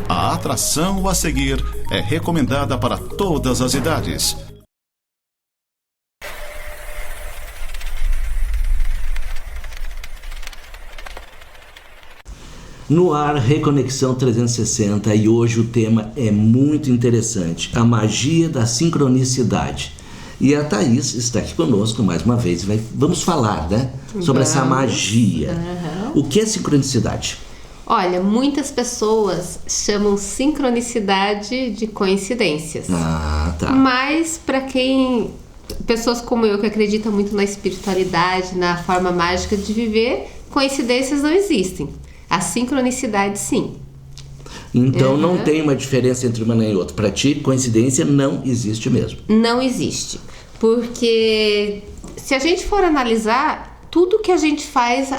A atração a seguir é recomendada para todas as idades. No ar, Reconexão 360, e hoje o tema é muito interessante, a magia da sincronicidade. E a Thaís está aqui conosco mais uma vez, vamos falar, né, sobre essa magia. O que é sincronicidade? Olha, muitas pessoas chamam sincronicidade de coincidências. Ah, tá. Mas pessoas como eu que acreditam muito na espiritualidade, na forma mágica de viver, coincidências não existem. A sincronicidade, sim. Então não tem uma diferença entre uma nem outra. Para ti, coincidência não existe mesmo. Não existe. Porque se a gente for analisar, tudo que a gente faz,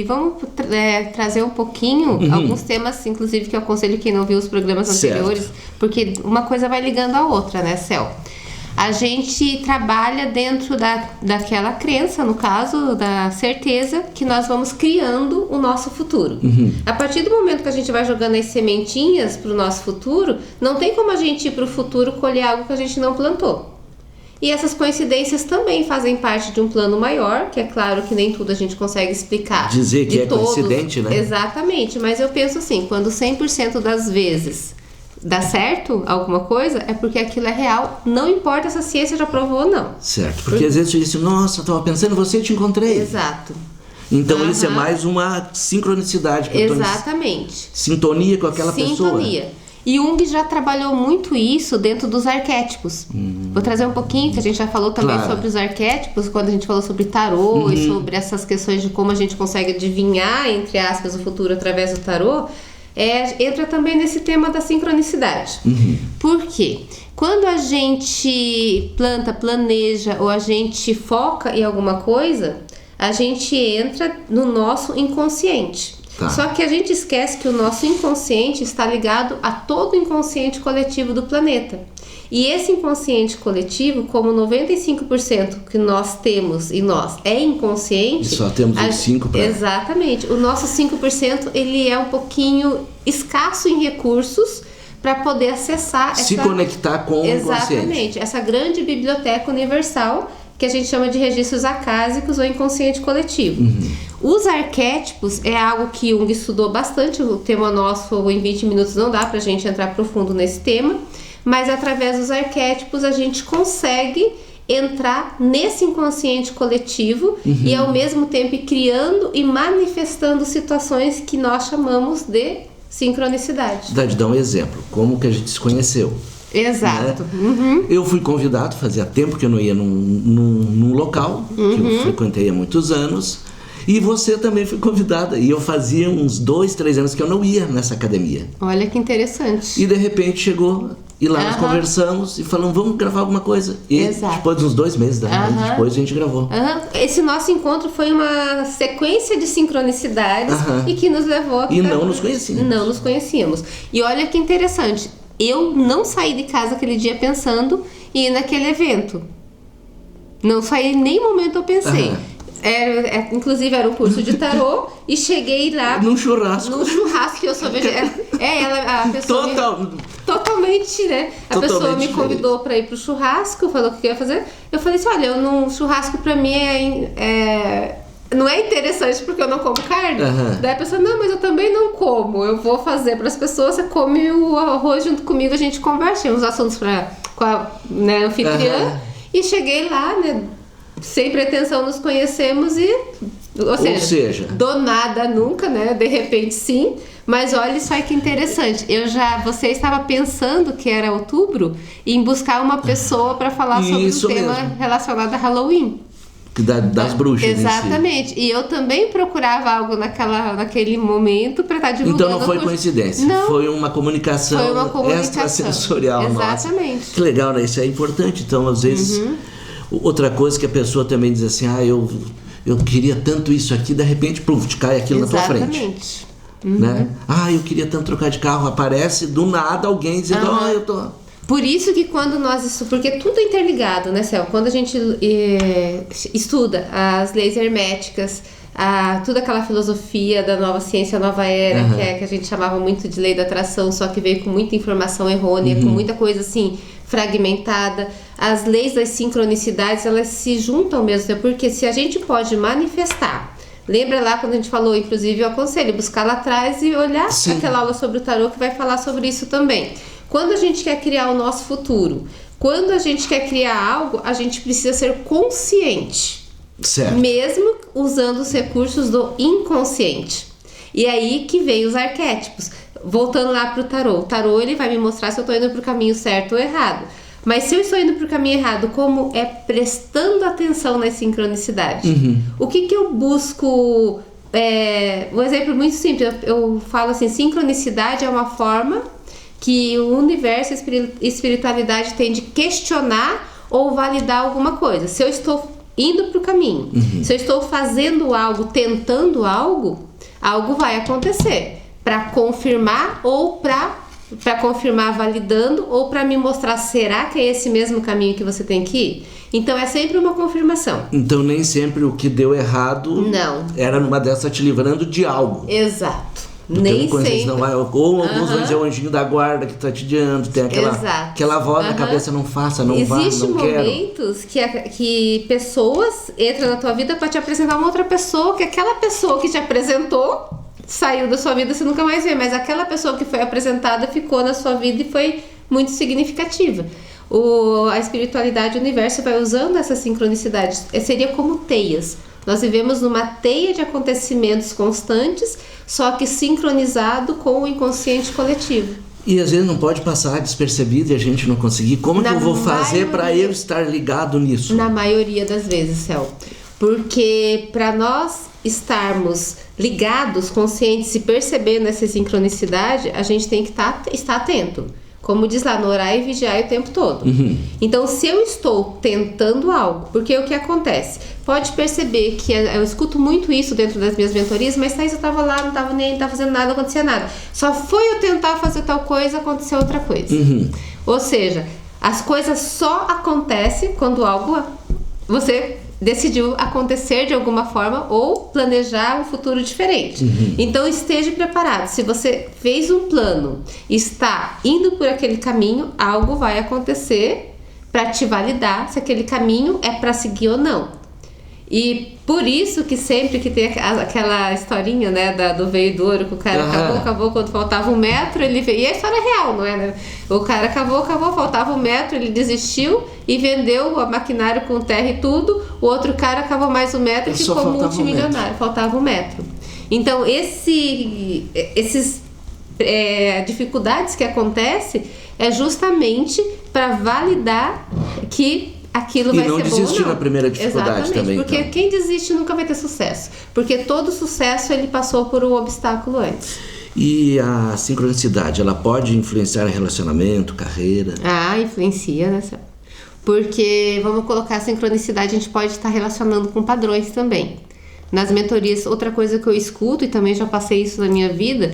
vamos trazer um pouquinho, alguns temas, inclusive, que eu aconselho quem não viu os programas anteriores, porque uma coisa vai ligando a outra, né, Céu? A gente trabalha dentro daquela crença, no caso, da certeza que nós vamos criando o nosso futuro. A partir do momento que a gente vai jogando as sementinhas para o nosso futuro, não tem como a gente ir para o futuro colher algo que a gente não plantou. E essas coincidências também fazem parte de um plano maior, que é claro que nem tudo a gente consegue explicar. Dizer que é coincidente, né? Exatamente, mas eu penso assim, quando 100% das vezes dá certo alguma coisa, é porque aquilo é real, não importa se a ciência já provou ou não. Certo, porque às vezes você disse, nossa, eu estava pensando em você e te encontrei. Exato. Então isso é mais uma sincronicidade. Exatamente. Sintonia com aquela pessoa. Sintonia. E Jung já trabalhou muito isso dentro dos arquétipos. Vou trazer um pouquinho, que a gente já falou também sobre os arquétipos, quando a gente falou sobre tarô e sobre essas questões de como a gente consegue adivinhar, entre aspas, o futuro através do tarô. Entra também nesse tema da sincronicidade. Por quê? Quando a gente planeja ou a gente foca em alguma coisa, a gente entra no nosso inconsciente. Só que a gente esquece que o nosso inconsciente está ligado a todo o inconsciente coletivo do planeta. E esse inconsciente coletivo, como 95% que nós temos e nós é inconsciente... E só temos os 5%. Exatamente. O nosso 5% ele é um pouquinho escasso em recursos para poder acessar... Se conectar com o inconsciente. Exatamente. Essa grande biblioteca universal que a gente chama de registros acásicos ou inconsciente coletivo. Os arquétipos é algo que Jung estudou bastante. O tema nosso em 20 minutos não dá pra gente entrar profundo nesse tema, mas através dos arquétipos a gente consegue entrar nesse inconsciente coletivo e ao mesmo tempo ir criando e manifestando situações que nós chamamos de sincronicidade. Dá um exemplo, como que a gente se conheceu. Exato. Né? Eu fui convidado, fazia tempo que eu não ia num local que eu frequentei há muitos anos, e você também foi convidada, e eu fazia uns 2-3 anos que eu não ia nessa academia. Olha que interessante. E de repente chegou, e lá nós conversamos e falamos, vamos gravar alguma coisa. E depois de uns 2 meses, depois a gente gravou. Esse nosso encontro foi uma sequência de sincronicidades e que nos levou a... E não nos conhecíamos. Não nos conhecíamos. E olha que interessante, eu não saí de casa aquele dia pensando em ir naquele evento. Não saí em nenhum momento eu pensei. Inclusive era um curso de tarô e cheguei lá num churrasco que eu sou vegetariana. A pessoa totalmente, né? A pessoa me convidou para ir pro churrasco, falou o que eu ia fazer. Eu falei assim, olha, um churrasco para mim não é interessante porque eu não como carne. Daí a pessoa, não, mas eu também não como. Eu vou fazer para as pessoas, você come o arroz junto comigo, a gente conversa uns assuntos com a anfitriã. E cheguei lá, né? Sem pretensão nos conhecemos ou seja, do nada nunca, né? De repente sim, mas olha só que interessante. Você estava pensando que era outubro em buscar uma pessoa para falar sobre um tema relacionado a Halloween. Das bruxas. Exatamente. E eu também procurava algo naquele momento para estar divulgando. Então não foi coincidência, foi uma comunicação extrasensorial. Exatamente. Nossa. Que legal, né? Isso é importante. Então, às vezes, outra coisa que a pessoa também diz assim, eu queria tanto isso aqui, de repente, te cai aquilo na tua frente. Exatamente. Né? Eu queria tanto trocar de carro, aparece do nada alguém dizendo, eu tô... Por isso que quando porque tudo é interligado, né, Céu? Quando a gente estuda as leis herméticas, toda aquela filosofia da nova ciência, nova era, que a gente chamava muito de lei da atração, só que veio com muita informação errônea, com muita coisa assim fragmentada. As leis das sincronicidades, elas se juntam mesmo, porque se a gente pode manifestar, lembra lá quando a gente falou, inclusive eu aconselho buscar lá atrás e olhar aquela aula sobre o tarô que vai falar sobre isso também. Quando a gente quer criar o nosso futuro, quando a gente quer criar algo, a gente precisa ser consciente, certo, mesmo usando os recursos do inconsciente. E aí que vem os arquétipos. Voltando lá pro tarô, o tarô ele vai me mostrar se eu estou indo pro caminho certo ou errado. Mas se eu estou indo pro caminho errado, como é prestando atenção nas sincronicidades? O que eu busco? Um exemplo muito simples, eu falo assim, sincronicidade é uma forma que o universo e a espiritualidade tem de questionar ou validar alguma coisa. Se eu estou indo pro caminho, se eu estou fazendo algo, tentando algo, algo vai acontecer. Para confirmar ou para confirmar validando ou para me mostrar, será que é esse mesmo caminho que você tem que ir? Então é sempre uma confirmação. Então nem sempre o que deu errado não era numa dessa te livrando de algo. Exato. Porque nem sempre. Não vai, ou alguns vão dizer o anjinho da guarda que tá te guiando, tem aquela voz na cabeça, não faça, não vá, não quero. Existem momentos que pessoas entram na tua vida para te apresentar uma outra pessoa, que aquela pessoa que te apresentou saiu da sua vida, você nunca mais vê, mas aquela pessoa que foi apresentada ficou na sua vida e foi muito significativa. A espiritualidade, o universo vai usando essas sincronicidades, seria como teias. Nós vivemos numa teia de acontecimentos constantes, só que sincronizado com o inconsciente coletivo. E às vezes não pode passar despercebido e a gente não conseguir. Como que eu vou fazer para eu estar ligado nisso? Na maioria das vezes, Céu. Porque para nós estarmos ligados, conscientes e percebendo essa sincronicidade, a gente tem que estar atento. Como diz lá, no orar e vigiar o tempo todo. Então, se eu estou tentando algo, porque o que acontece? Pode perceber que eu escuto muito isso dentro das minhas mentorias, mas Thaís, eu estava lá, não estava fazendo nada, não acontecia nada. Só foi eu tentar fazer tal coisa, aconteceu outra coisa. Ou seja, as coisas só acontecem quando algo você decidiu acontecer de alguma forma ou planejar um futuro diferente. Então esteja preparado. Se você fez um plano, está indo por aquele caminho, algo vai acontecer para te validar se aquele caminho é para seguir ou não. E por isso que sempre que tem aquela historinha, né, do veio do ouro, que o cara cavou, quando faltava 1 metro, ele veio. E a história é real, não é, né? O cara cavou, faltava 1 metro, ele desistiu e vendeu o maquinário com terra e tudo. O outro cara cavou mais 1 metro e ficou multimilionário. Faltava 1 metro. Então, esses dificuldades que acontecem é justamente para validar que aquilo vai ser bom ou não. E não desistir na primeira dificuldade. Exatamente, também. Porque então, quem desiste nunca vai ter sucesso. Porque todo sucesso, ele passou por um obstáculo antes. E a sincronicidade, ela pode influenciar relacionamento, carreira? Influencia, né? Porque, vamos colocar a sincronicidade, a gente pode estar relacionando com padrões também. Nas mentorias, outra coisa que eu escuto, e também já passei isso na minha vida,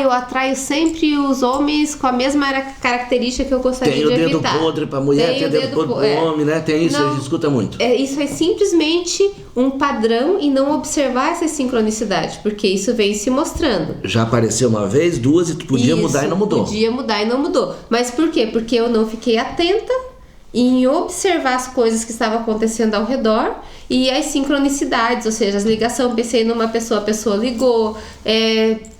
eu atraio sempre os homens com a mesma característica que eu gostaria de evitar. Tem o dedo podre pra mulher, tem o dedo podre pro homem, né? Tem isso, a gente escuta muito. Isso é simplesmente um padrão e não observar essa sincronicidade, porque isso vem se mostrando. Já apareceu uma vez, 2 e podia mudar e não mudou. Podia mudar e não mudou. Mas por quê? Porque eu não fiquei atenta em observar as coisas que estavam acontecendo ao redor e as sincronicidades, ou seja, as ligações. Pensei numa pessoa, a pessoa ligou,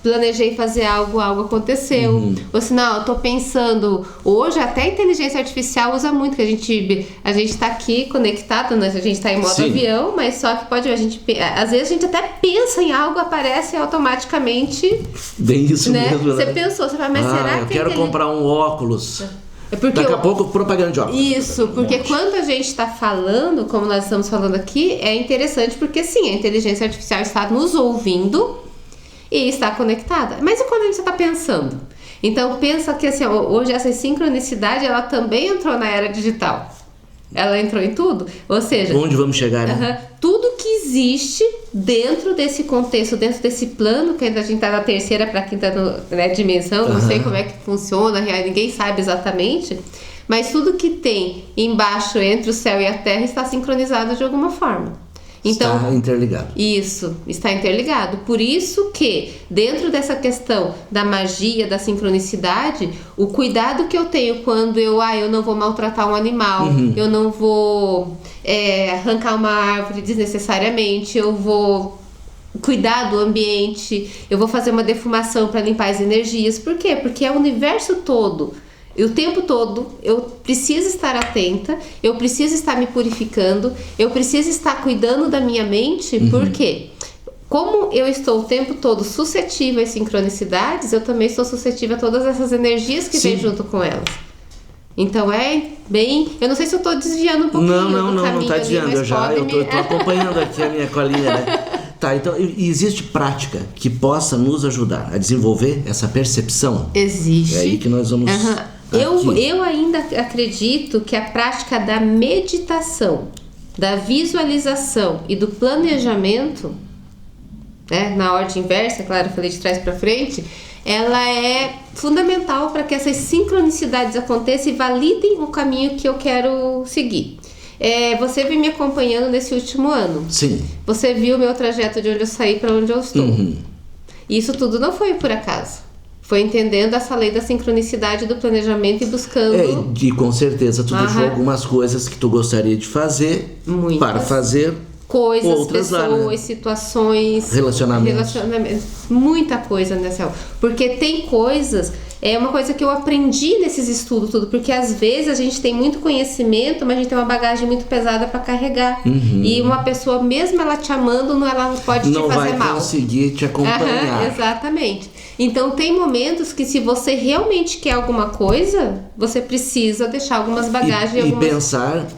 planejei fazer algo aconteceu. Ou se não, eu tô pensando, hoje até a inteligência artificial usa muito, que a gente tá aqui conectado, né? A gente tá em modo avião, mas só que às vezes a gente até pensa em algo, aparece automaticamente. Bem isso, né? Mesmo, né? Você pensou, você fala, mas será que eu quero comprar um óculos. Daqui a pouco propaganda de óculos. Isso, porque quando a gente está falando, como nós estamos falando aqui, é interessante porque sim, a inteligência artificial está nos ouvindo e está conectada. Mas e quando a gente está pensando? Então pensa que assim, hoje essa sincronicidade, ela também entrou na era digital. Ela entrou em tudo, ou seja... Onde vamos chegar, né? Tudo que existe dentro desse contexto, dentro desse plano, que ainda a gente está na terceira para a quinta dimensão, não sei como é que funciona, ninguém sabe exatamente, mas tudo que tem embaixo, entre o céu e a terra, está sincronizado de alguma forma. Então, está interligado. Isso, está interligado. Por isso que, dentro dessa questão da magia, da sincronicidade, o cuidado que eu tenho quando eu não vou maltratar um animal, eu não vou arrancar uma árvore desnecessariamente, eu vou cuidar do ambiente, eu vou fazer uma defumação para limpar as energias. Por quê? Porque é o universo todo. E o tempo todo eu preciso estar atenta, eu preciso estar me purificando, eu preciso estar cuidando da minha mente, porque como eu estou o tempo todo suscetível às sincronicidades, eu também estou suscetível a todas essas energias que vêm junto com elas. Então eu não sei se eu estou desviando um pouquinho do caminho. Não está desviando, eu estou acompanhando aqui a minha colinha, né? Tá, então existe prática que possa nos ajudar a desenvolver essa percepção? Existe. É aí que nós vamos... Eu ainda acredito que a prática da meditação, da visualização e do planejamento, né, na ordem inversa, claro, eu falei de trás para frente, ela é fundamental para que essas sincronicidades aconteçam e validem o caminho que eu quero seguir. Você vem me acompanhando nesse último ano. Sim. Você viu o meu trajeto de onde eu saí para onde eu estou. Isso tudo não foi por acaso. Foi entendendo essa lei da sincronicidade do planejamento e buscando... E com certeza tu deixou algumas coisas que tu gostaria de fazer para fazer coisas, outras pessoas, lá, né? Situações, relacionamentos. Muita coisa nessa... Porque tem coisas... É uma coisa que eu aprendi nesses estudos tudo, porque às vezes a gente tem muito conhecimento, mas a gente tem uma bagagem muito pesada para carregar. E uma pessoa, mesmo ela te amando, ela não pode te fazer mal. Não vai conseguir te acompanhar. Exatamente. Então tem momentos que, se você realmente quer alguma coisa, você precisa deixar algumas bagagens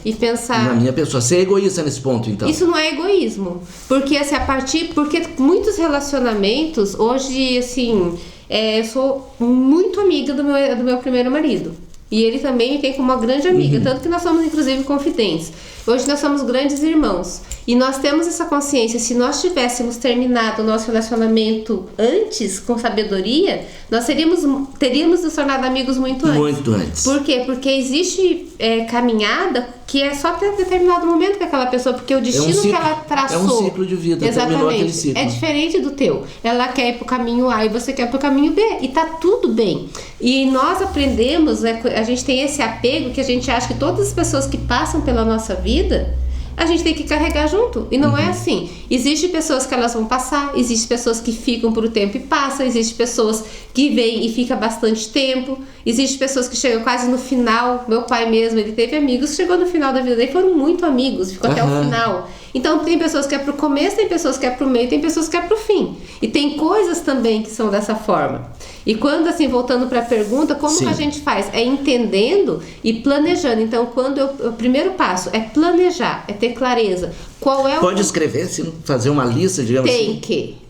e pensar na minha pessoa. Ser egoísta nesse ponto, então. Isso não é egoísmo, porque assim, porque muitos relacionamentos hoje, assim, eu sou muito amiga do meu primeiro marido. E ele também me tem como uma grande amiga, tanto que nós somos inclusive confidentes. Hoje nós somos grandes irmãos. E nós temos essa consciência, se nós tivéssemos terminado o nosso relacionamento antes, com sabedoria, nós teríamos nos tornado amigos muito antes. Muito antes. Por quê? Porque existe caminhada que é só até determinado momento com aquela pessoa, porque o destino que ela traçou... É um ciclo de vida, terminou aquele ciclo. É diferente do teu. Ela quer ir pro caminho A e você quer ir pro caminho B. E tá tudo bem. E nós aprendemos, a gente tem esse apego que a gente acha que todas as pessoas que passam pela nossa vida, a gente tem que carregar junto. E não é assim. Existem pessoas que elas vão passar, existem pessoas que ficam por um tempo e passam, existem pessoas que vêm e ficam bastante tempo, existem pessoas que chegam quase no final. Meu pai mesmo, ele teve amigos que chegou no final da vida dele, foram muito amigos, ficou até o final. Então tem pessoas que é pro começo, tem pessoas que é pro meio, tem pessoas que é pro fim. E tem coisas também que são dessa forma. E quando, assim, voltando para a pergunta, como que a gente faz? É entendendo e planejando. Então, o primeiro passo é planejar, é ter clareza. Qual é Pode escrever, assim, fazer uma lista, digamos assim?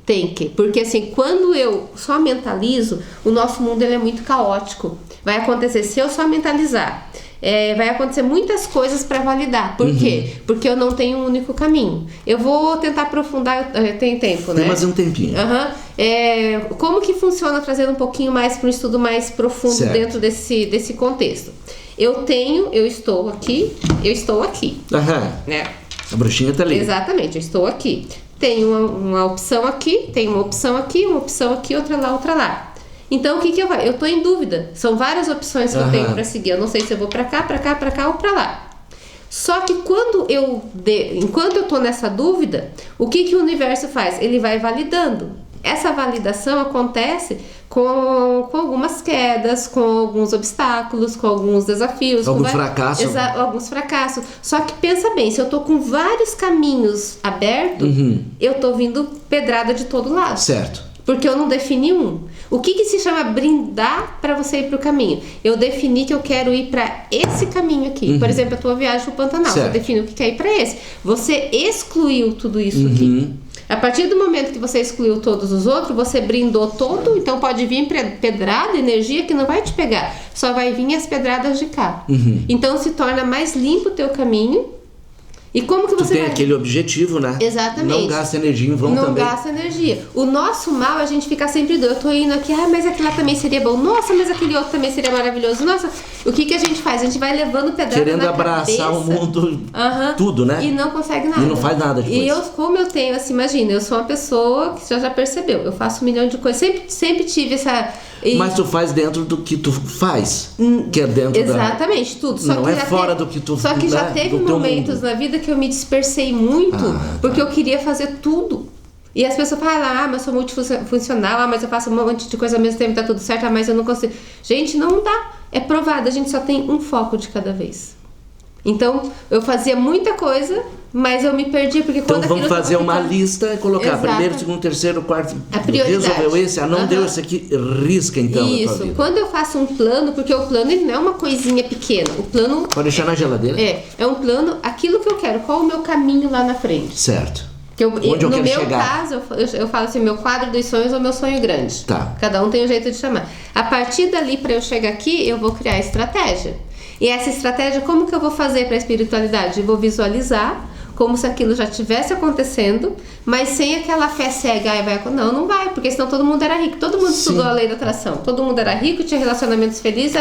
Tem que. Porque, assim, quando eu só mentalizo, o nosso mundo ele é muito caótico. Vai acontecer, se eu só mentalizar, vai acontecer muitas coisas para validar. Por quê? Porque eu não tenho um único caminho. Eu vou tentar aprofundar, tem tempo, né? Tem mais um tempinho. Como que funciona, trazendo um pouquinho mais para um estudo mais profundo dentro desse contexto. Eu estou aqui. Né? A bruxinha tá ali. Exatamente, eu estou aqui. Tem uma opção aqui, tem uma opção aqui, outra lá. Então, o que eu faço? Eu estou em dúvida. São várias opções que eu tenho para seguir. Eu não sei se eu vou para cá ou para lá. Só que enquanto eu estou nessa dúvida, o que o universo faz? Ele vai validando. Essa validação acontece com algumas quedas, com alguns obstáculos, com alguns desafios. Alguns fracassos. Só que pensa bem, se eu estou com vários caminhos abertos, eu estou vindo pedrada de todo lado. Certo. Porque eu não defini um. O que se chama brindar para você ir para o caminho? Eu defini que eu quero ir para esse caminho aqui. Por exemplo, a tua viagem para o Pantanal. Certo. Você definiu que quer ir para esse. Você excluiu tudo isso aqui. A partir do momento que você excluiu todos os outros, você brindou todo. Então pode vir pedrada, energia que não vai te pegar. Só vai vir as pedradas de cá. Então se torna mais limpo o teu caminho. E como que você tem aquele objetivo, né? Exatamente. Não gasta energia em vão não também. Não gasta energia. O nosso mal, a gente fica sempre doido. Eu tô indo aqui, mas aquele lá também seria bom. Nossa, mas aquele outro também seria maravilhoso. Nossa, o que a gente faz? A gente vai levando pedaço querendo na abraçar cabeça. O mundo, tudo, né? E não consegue nada. E não faz nada depois. E como eu tenho, assim, imagina, eu sou uma pessoa que já percebeu. Eu faço 1 milhão de coisas. Sempre tive essa... Mas tu faz dentro do que tu faz, que é dentro exatamente, tudo. Só não que é fora do que tu... Só que já teve momentos na vida que eu me dispersei muito, porque eu queria fazer tudo. E as pessoas falam, mas eu sou multifuncional, mas eu faço um monte de coisa ao mesmo tempo, tá tudo certo, mas eu não consigo. Gente, não dá. É provado, a gente só tem um foco de cada vez. Então, eu fazia muita coisa, mas eu me perdi, porque então quando vamos fazer uma lista e colocar primeiro, segundo, terceiro, quarto. A prioridade. Resolveu esse? Não deu esse aqui, risca então. Isso, quando eu faço um plano, porque o plano ele não é uma coisinha pequena. O plano... Pode deixar na geladeira? É um plano, aquilo que eu quero, qual o meu caminho lá na frente. Certo. Onde eu quero chegar? No meu caso, eu falo assim, meu quadro dos sonhos ou meu sonho grande. Tá. Cada um tem um jeito de chamar. A partir dali, para eu chegar aqui, eu vou criar estratégia. E essa estratégia, como que eu vou fazer para a espiritualidade? Eu vou visualizar como se aquilo já estivesse acontecendo, mas sem aquela fé cega. Não vai, porque senão todo mundo era rico. Todo mundo estudou a lei da atração. Todo mundo era rico, tinha relacionamentos felizes.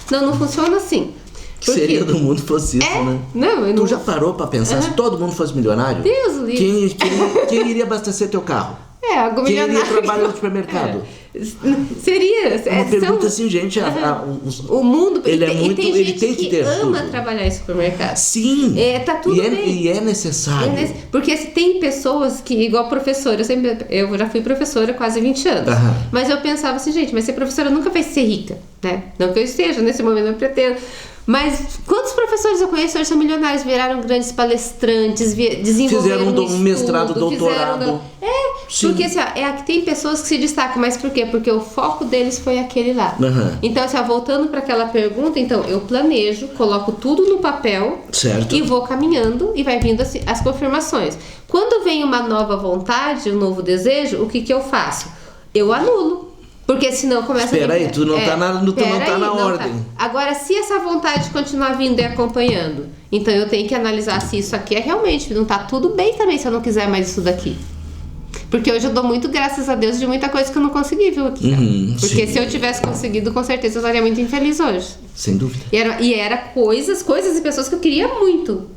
Não funciona assim. Que seria do mundo fosse isso, né? Não, tu já parou pra pensar se todo mundo fosse milionário? Deus livre. Quem iria abastecer teu carro? Algo quem milionário. iria trabalhar no supermercado? Seria. Uma pergunta assim, gente. O mundo... Ele é muito... Tem gente tem que ter ama tudo. Trabalhar em supermercado. Sim. Tá tudo bem. E é necessário. Porque tem pessoas que, igual professora, eu já fui professora há quase 20 anos. Mas eu pensava assim, gente, mas ser professora nunca vai ser rica, né? Não que eu esteja nesse momento, não pretendo. Mas quantos professores eu conheço hoje são milionários, viraram grandes palestrantes, desenvolveram fizeram um mestrado, doutorado. Porque assim, tem pessoas que se destacam, mas por quê? Porque o foco deles foi aquele lá. Então, assim, voltando para aquela pergunta, então eu planejo, coloco tudo no papel, certo, e vou caminhando e vai vindo assim, as confirmações. Quando vem uma nova vontade, um novo desejo, o que eu faço? Eu anulo. Porque senão começa Espera aí, tu não tá na ordem. Tá. Agora, se essa vontade continuar vindo e acompanhando, então eu tenho que analisar se isso aqui realmente não tá tudo bem também, se eu não quiser mais isso daqui. Porque hoje eu dou muito graças a Deus de muita coisa que eu não consegui, viu, aqui. Porque se eu tivesse conseguido, com certeza eu estaria muito infeliz hoje. Sem dúvida. E era coisas e pessoas que eu queria muito.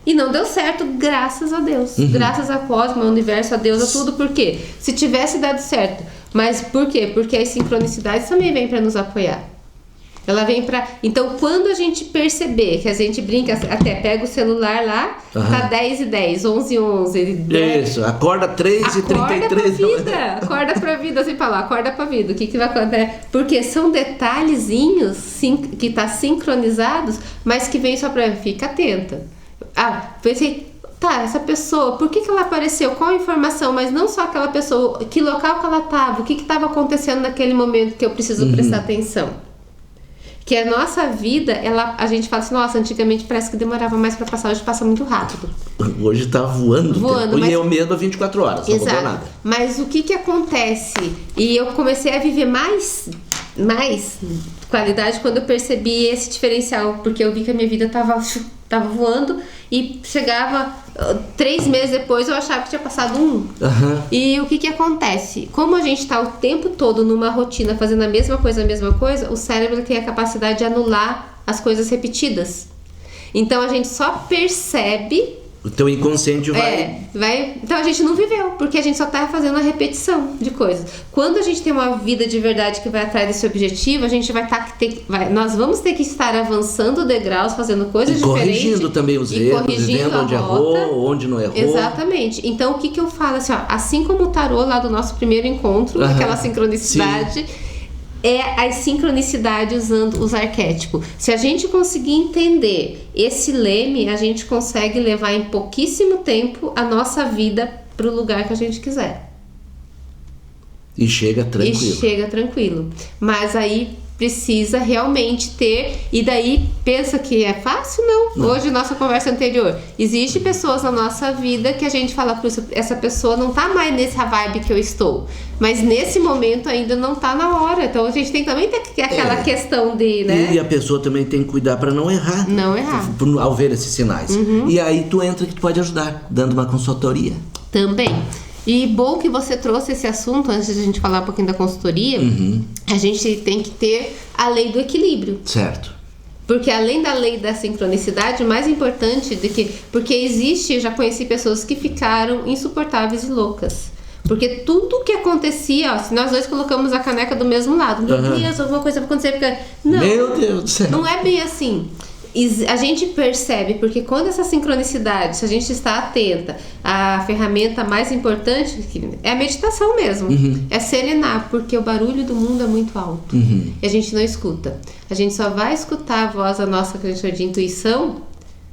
E não deu certo, graças a Deus. Graças a Cosmo, ao universo, a Deus, a tudo. Por quê? Se tivesse dado certo. Mas por quê? Porque as sincronicidades também vêm para nos apoiar. Ela vem pra... Então, quando a gente perceber que a gente brinca, até pega o celular lá, tá 10h10, 11h11. Isso, acorda 3h33. Acorda pra vida, assim, falar, acorda pra vida. O que vai acontecer? Porque são detalhezinhos que tá sincronizados, mas que vem só pra... Fica atenta. Pensei... Tá, essa pessoa, por que ela apareceu? Qual a informação? Mas não só aquela pessoa, que local que ela estava, o que estava acontecendo naquele momento que eu preciso prestar atenção. Que a nossa vida, a gente fala assim, nossa, antigamente parece que demorava mais para passar, hoje passa muito rápido. Hoje tá voando mas... E eu medo a 24 horas, não mudou nada. Mas o que acontece? E eu comecei a viver mais qualidade quando eu percebi esse diferencial, porque eu vi que a minha vida tava voando e chegava 3 meses depois eu achava que tinha passado 1. E o que acontece? Como a gente tá o tempo todo numa rotina fazendo a mesma coisa, o cérebro tem a capacidade de anular as coisas repetidas. Então a gente só percebe. O teu inconsciente vai... Então a gente não viveu, porque a gente só tá fazendo a repetição de coisas. Quando a gente tem uma vida de verdade que vai atrás desse objetivo, a gente nós vamos ter que estar avançando degraus, fazendo coisas diferentes. Corrigindo também os erros, vendo onde errou, onde não errou. Exatamente. Então o que eu falo assim, assim como o tarô lá do nosso primeiro encontro, aquela sincronicidade... É as sincronicidades usando os arquétipos. Se a gente conseguir entender esse leme, a gente consegue levar em pouquíssimo tempo a nossa vida para o lugar que a gente quiser. E chega tranquilo. Mas aí precisa realmente ter, e daí pensa que é fácil? Não. Hoje, nossa conversa anterior, existe pessoas na nossa vida que a gente fala, essa pessoa não tá mais nessa vibe que eu estou, mas nesse momento ainda não tá na hora, então a gente tem também ter aquela questão de, né? E a pessoa também tem que cuidar para não errar. Não errar. Ao ver esses sinais. E aí tu entra que tu pode ajudar, dando uma consultoria. Também. E bom que você trouxe esse assunto, antes de a gente falar um pouquinho da consultoria, a gente tem que ter a lei do equilíbrio. Certo. Porque além da lei da sincronicidade, o mais importante porque existe, eu já conheci pessoas que ficaram insuportáveis e loucas. Porque tudo que acontecia, ó, se nós dois colocamos a caneca do mesmo lado, meu Deus, alguma coisa vai acontecer, porque... Não, meu Deus do céu. Não é bem assim. A gente percebe, porque quando essa sincronicidade, se a gente está atenta, a ferramenta mais importante é a meditação mesmo, é serenar, porque o barulho do mundo é muito alto e a gente não escuta. A gente só vai escutar a voz da nossa de intuição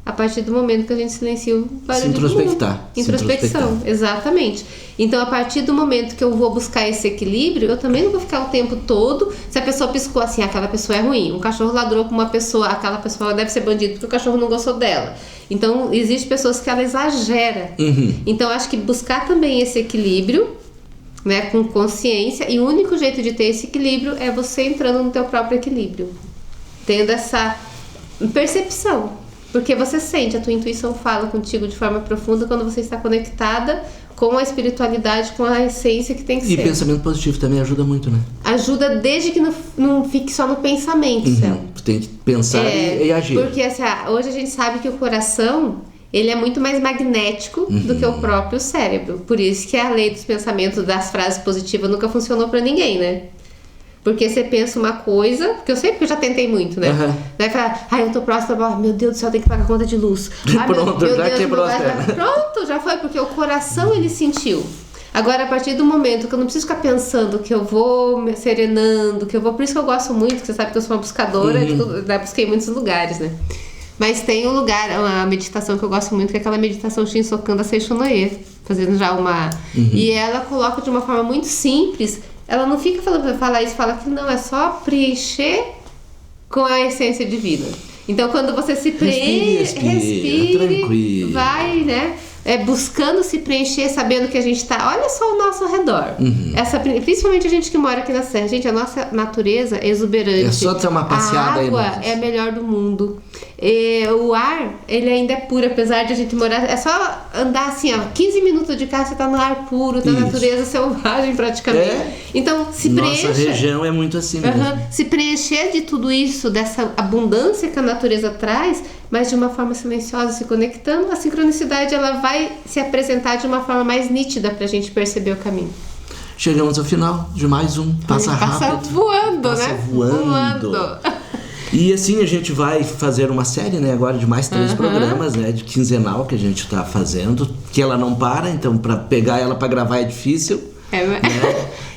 a partir do momento que a gente silencia o barulho do mundo. Introspecção, exatamente. Então, a partir do momento que eu vou buscar esse equilíbrio, eu também não vou ficar o tempo todo. Se a pessoa piscou assim, aquela pessoa é ruim. Um cachorro ladrou com uma pessoa, aquela pessoa deve ser bandido porque o cachorro não gostou dela. Então, existem pessoas que ela exagera. Então, acho que buscar também esse equilíbrio, né, com consciência. E o único jeito de ter esse equilíbrio é você entrando no teu próprio equilíbrio, tendo essa percepção. Porque você sente, a tua intuição fala contigo de forma profunda quando você está conectada com a espiritualidade, com a essência que tem que ser. E pensamento positivo também ajuda muito, né? Ajuda desde que não fique só no pensamento, Tu tem que pensar e agir. Porque assim, hoje a gente sabe que o coração, ele é muito mais magnético do que o próprio cérebro. Por isso que a lei dos pensamentos, das frases positivas, nunca funcionou pra ninguém, né? Porque você pensa uma coisa, porque eu sei porque eu já tentei muito, né? Daí fala, eu tô próxima, meu Deus do céu, eu tenho que pagar a conta de luz. Pronto, já quebrou as pernas. Pronto, já foi, porque o coração ele sentiu. Agora, a partir do momento que eu não preciso ficar pensando que eu vou me serenando, que eu vou. Por isso que eu gosto muito, que você sabe que eu sou uma buscadora, busquei em muitos lugares, né? Mas tem um lugar, uma meditação que eu gosto muito, que é aquela meditação Shinsokan da Seishonoye, fazendo já uma. E ela coloca de uma forma muito simples. Ela não fica falando, fala isso, fala aquilo, não, é só preencher com a essência divina. Então, quando você se preenche, respire, vai, né? Buscando se preencher, sabendo que a gente tá... Olha só ao nosso redor. Principalmente a gente que mora aqui na Serra. Gente, a nossa natureza é exuberante. É só ter uma passeada aí. A água é a melhor do mundo. O ar, ele ainda é puro, apesar de a gente morar... É só andar assim, 15 minutos de carro, você tá no ar puro, na natureza selvagem praticamente. Então, se preencha... Nossa região é muito assim mesmo. Se preencher de tudo isso, dessa abundância que a natureza traz, mas de uma forma silenciosa, se conectando, a sincronicidade ela vai se apresentar de uma forma mais nítida pra gente perceber o caminho. Chegamos ao final de mais um Passa Rápido. Passa voando, Passa né? Voando. E assim a gente vai fazer uma série, né, agora de mais 3 programas, né, de quinzenal que a gente tá fazendo, que ela não para, então pra pegar ela pra gravar é difícil. Né?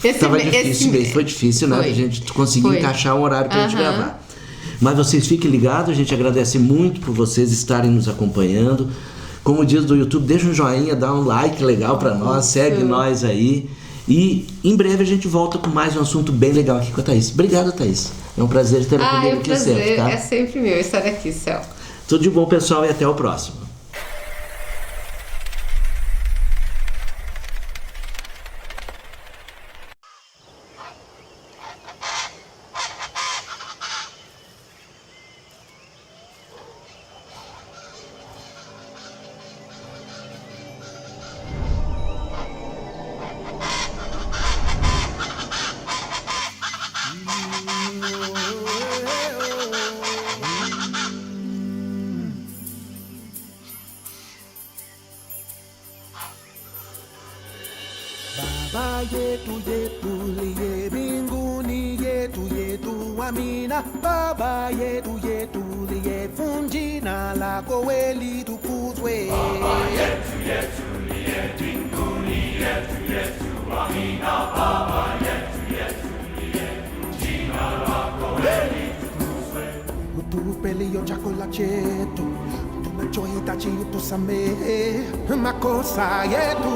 Esse mês foi difícil, né, a gente conseguir encaixar um horário pra gente gravar. Mas vocês fiquem ligados, a gente agradece muito por vocês estarem nos acompanhando. Como diz do YouTube, deixa um joinha, dá um like legal pra nós, segue nós aí. E em breve a gente volta com mais um assunto bem legal aqui com a Thaís. Obrigado, Thaís. É um prazer ter comigo aqui sempre, tá? É sempre meu estar aqui, Céu. Tudo de bom, pessoal, e até o próximo. Baba yetu yetu liye mbinguni yetu yetu amina. Baba yetu yetu liye jina lako weli tukuzwe. Baba yetu yetu liye mbinguni yetu yetu amina. Baba yetu yetu liye jina lako weli tukuzwe. Utupelio chakula chetu tunachohitaji utusamehe makosa yetu,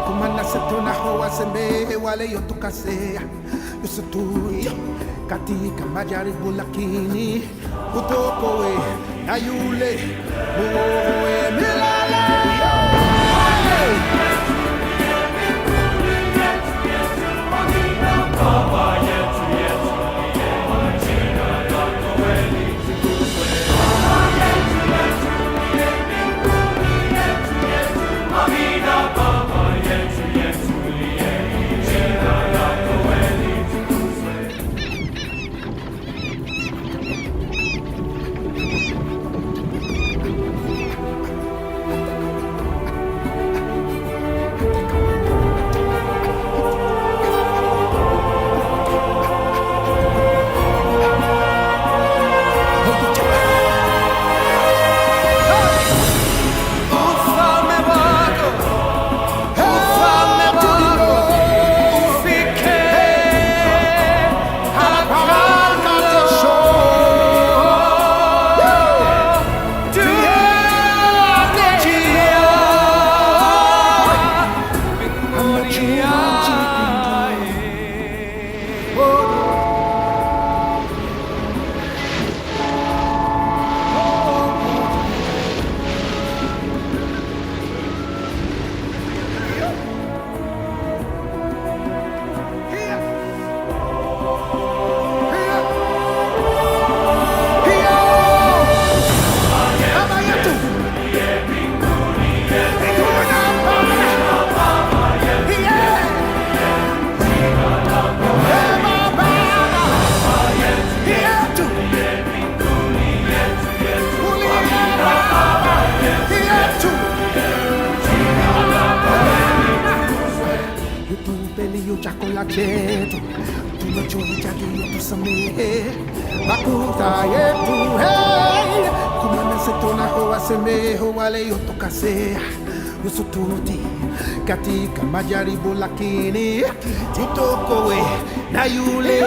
kumana setu na hoa samehe wale yotukasea, yusutui katika majaribu, lakini utokoe na yule muoe milele. Chakula chetu tunachohitaji tusamehe makosa yetu, hey, kumana setunaho wasemeho wale yotokasea usututi katika majaribu, lakini tutokoe na yule